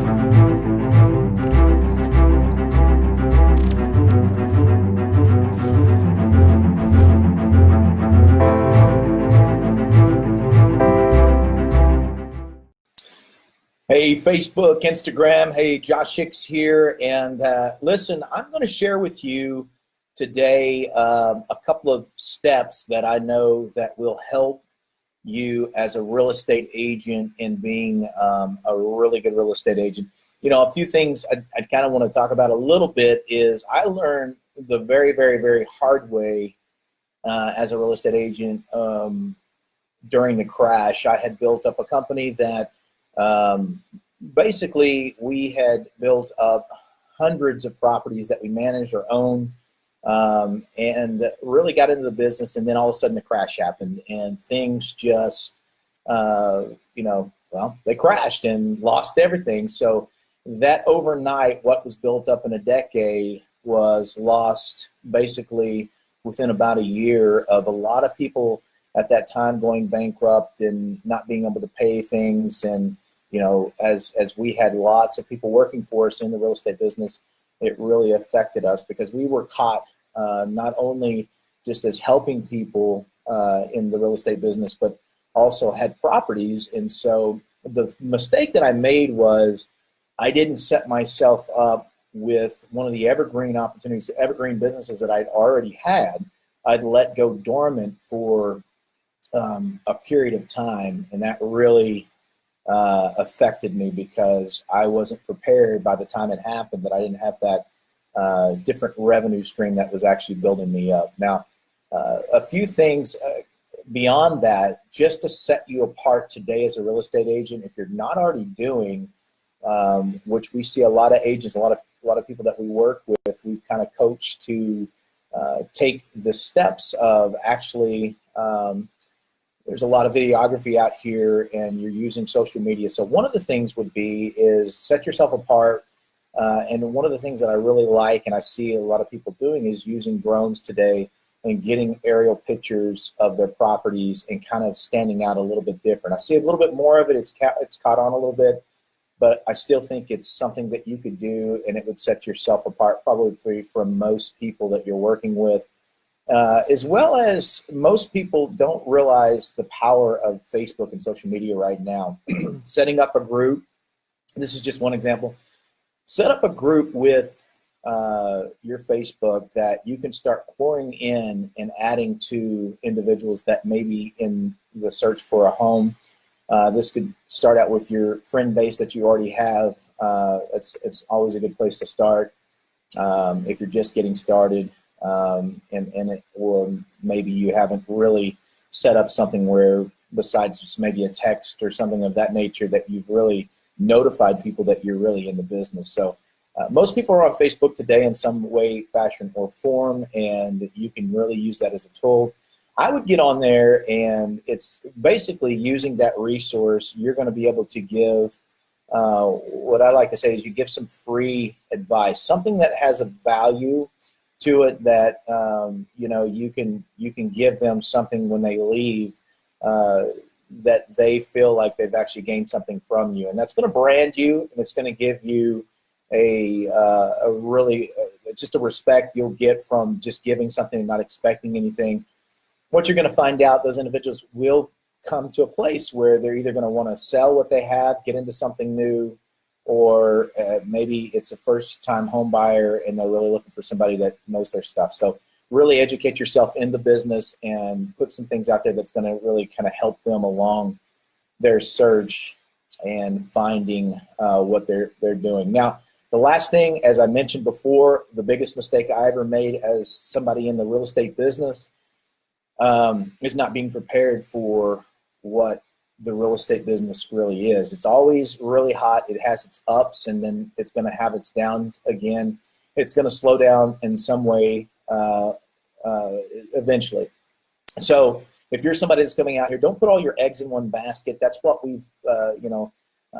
Hey, Facebook, Instagram. Hey, Josh Hicks here. And listen, I'm going to share with you today a couple of steps that I know that will help you as a real estate agent in being a really good real estate agent. You know, a few things I kind of want to talk about a little bit is I learned the very, very, very hard way as a real estate agent during the crash. I had built up a company that basically we had built up hundreds of properties that we managed or owned, and really got into the business, and then all of a sudden the crash happened and things just they crashed and lost everything. So that overnight, what was built up in a decade was lost basically within about a year of a lot of people at that time going bankrupt and not being able to pay things. And you know, as we had lots of people working for us in the real estate business, it really affected us because we were caught not only just as helping people in the real estate business, but also had properties. And so the mistake that I made was I didn't set myself up with one of the evergreen opportunities, evergreen businesses that I'd already had. I'd let go dormant for a period of time, and that really affected me because I wasn't prepared by the time it happened, that I didn't have that different revenue stream that was actually building me up. Now, a few things beyond that, just to set you apart today as a real estate agent, if you're not already doing, which we see a lot of agents, a lot of people that we work with, we've kind of coached to take the steps of actually there's a lot of videography out here and you're using social media. So one of the things would be is set yourself apart. And one of the things that I really like and I see a lot of people doing is using drones today and getting aerial pictures of their properties and kind of standing out a little bit different. I see a little bit more of it. It's caught on a little bit, but I still think it's something that you could do and it would set yourself apart probably from most people that you're working with. As well as most people don't realize the power of Facebook and social media right now. Setting up a group, this is just one example. Set up a group with your Facebook that you can start pouring in and adding to individuals that may be in the search for a home. This could start out with your friend base that you already have. It's always a good place to start if you're just getting started. Or maybe you haven't really set up something where besides maybe a text or something of that nature that you've really notified people that you're really in the business. So most people are on Facebook today in some way, fashion, or form, and you can really use that as a tool. I would get on there, and it's basically using that resource. You're going to be able to give what I like to say is you give some free advice, something that has a value to it that you can give them something when they leave that they feel like they've actually gained something from you, and that's going to brand you, and it's going to give you a really just a respect you'll get from just giving something and not expecting anything. What you're going to find out, those individuals will come to a place where they're either going to want to sell what they have, get into something new, or maybe it's a first-time home buyer and they're really looking for somebody that knows their stuff. So really educate yourself in the business and put some things out there that's going to really kind of help them along their search and finding what they're doing. Now, the last thing, as I mentioned before, the biggest mistake I ever made as somebody in the real estate business is not being prepared for what the real estate business really is. It's always really hot. It has its ups, and then it's going to have its downs again. It's going to slow down in some way eventually. So if you're somebody that's coming out here, don't put all your eggs in one basket. That's what we've,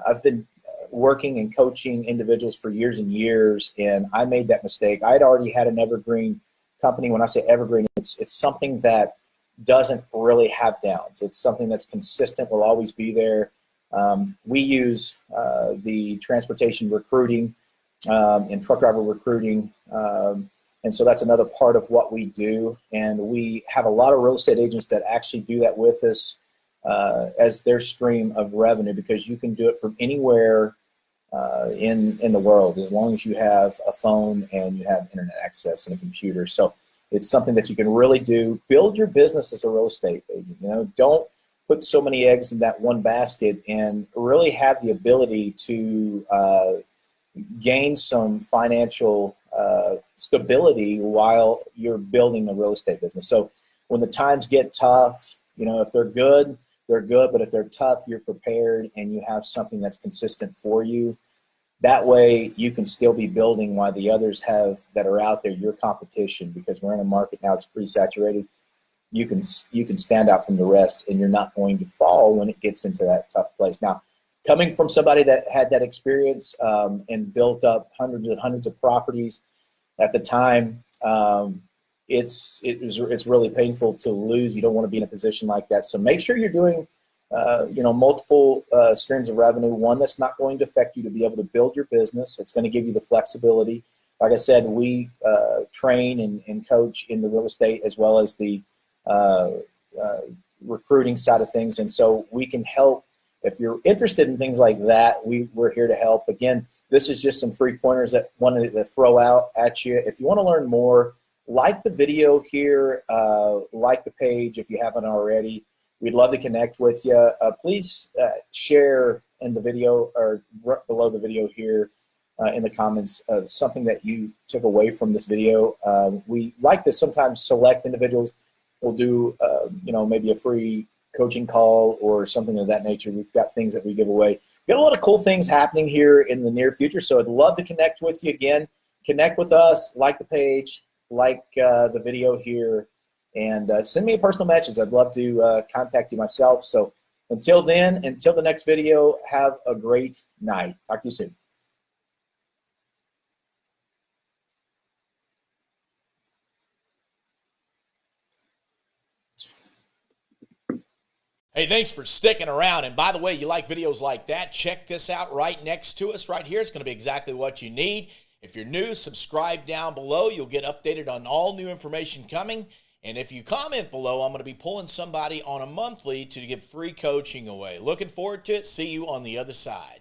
I've been working and coaching individuals for years and years, and I made that mistake. I'd already had an evergreen company. When I say evergreen, it's something that doesn't really have downs. It's something that's consistent, will always be there. We use the transportation recruiting and truck driver recruiting. And so that's another part of what we do. And we have a lot of real estate agents that actually do that with us as their stream of revenue, because you can do it from anywhere in the world, as long as you have a phone and you have internet access and a computer. So it's something that you can really do. Build your business as a real estate agent. You know, don't put so many eggs in that one basket, and really have the ability to gain some financial stability while you're building a real estate business. So when the times get tough, you know, if they're good, they're good, but if they're tough, you're prepared and you have something that's consistent for you. That way you can still be building while the others have that are out there, your competition, because we're in a market now that's pretty saturated. You can stand out from the rest, and you're not going to fall when it gets into that tough place. Now, coming from somebody that had that experience and built up hundreds and hundreds of properties at the time, it's really painful to lose. You don't want to be in a position like that. So make sure you're doing multiple streams of revenue, one that's not going to affect you, to be able to build your business. It's going to give you the flexibility. Like I said, we train and coach in the real estate as well as the recruiting side of things. And so we can help. If you're interested in things like that, we're here to help. Again, this is just some free pointers that wanted to throw out at you. If you want to learn more, like the video here, like the page if you haven't already. We'd love to connect with you. Please share in the video or below the video here in the comments something that you took away from this video. We like to sometimes select individuals. We'll do maybe a free coaching call or something of that nature. We've got things that we give away. We've got a lot of cool things happening here in the near future, so I'd love to connect with you. Again, connect with us, like the page, like the video here, and send me a personal message. I'd love to contact you myself. So until then, until the next video, have a great night. Talk to you soon. Hey, thanks for sticking around. And by the way, you like videos like that, check this out right next to us right here. It's going to be exactly what you need. If you're new, subscribe down below. You'll get updated on all new information coming. And if you comment below, I'm going to be pulling somebody on a monthly to give free coaching away. Looking forward to it. See you on the other side.